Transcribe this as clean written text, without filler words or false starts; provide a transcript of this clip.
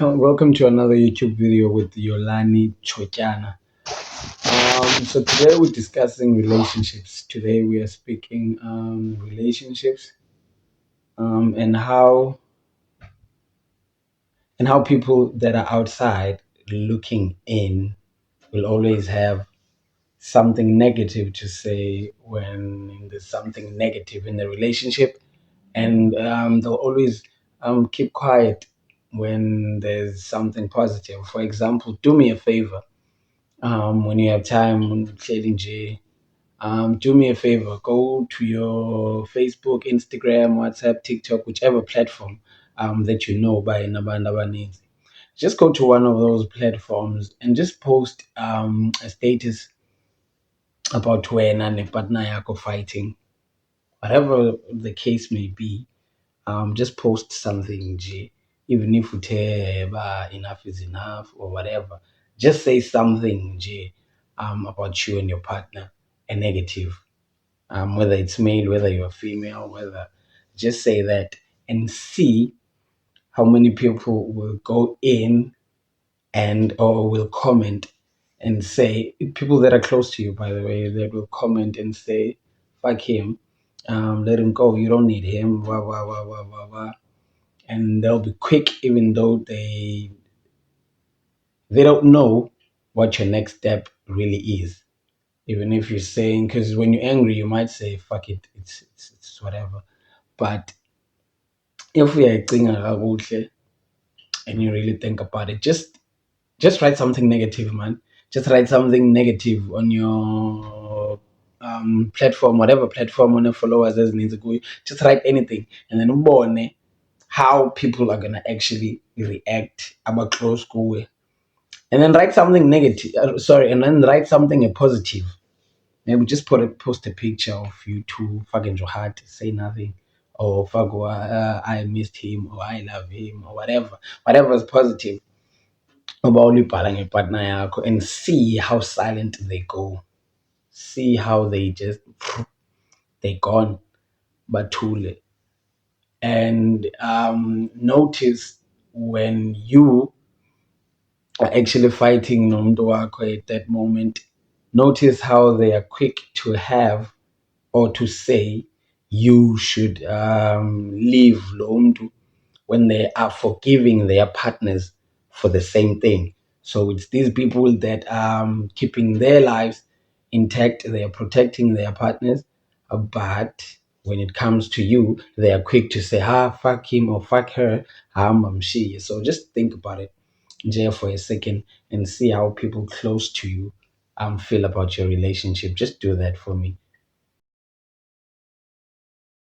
Welcome to another YouTube video with Yolani Chotyana. So today we're discussing relationships. Today we are speaking relationships and how people that are outside looking in will always have something negative to say when there's something negative in the relationship, and they'll always keep quiet when there's something positive. For example, do me a favor. When you have time, uhleli nje, do me a favor, go to your Facebook, Instagram, WhatsApp, TikTok, whichever platform that you know by nabantu abaninzi. Just go to one of those platforms and just post a status about wena nepartner yakho fighting, whatever the case may be. Just post something nje, even if uthe enough is enough or whatever. Just say something nje about you and your partner, a negative, whether it's male, whether you're female, whether, just say that and see how many people will go in and or will comment and say, people that are close to you, by the way, that will comment and say, fuck him, let him go, you don't need him, blah blah blah blah blah blah. And they'll be quick, even though they don't know what your next step really is. Even if you're saying, because when you're angry you might say fuck it, it's whatever. But if we are kakuhle and you really think about it, just write something negative, man. Just write something negative on your platform, whatever platform, on your followers as needs to go. Just write anything, and then ubone how people are gonna actually react about close school. And then write something negative. Sorry, and then write something a positive. Maybe just post a picture of you two fucking your heart, say nothing, or fuck, I missed him, or I love him, or whatever is positive about ubhala ngepartner yakho, and see how silent they go. See how they gone, bathule. And notice when you are actually fighting nomuntu wakho at that moment. Notice how they are quick to have or to say you should leave lo mntu when they are forgiving their partners for the same thing. So it's these people that are keeping their lives intact, they are protecting their partners, but when it comes to you, they are quick to say, fuck him or fuck her, she. So just think about it, Jay, for a second, and see how people close to you feel about your relationship. Just do that for me.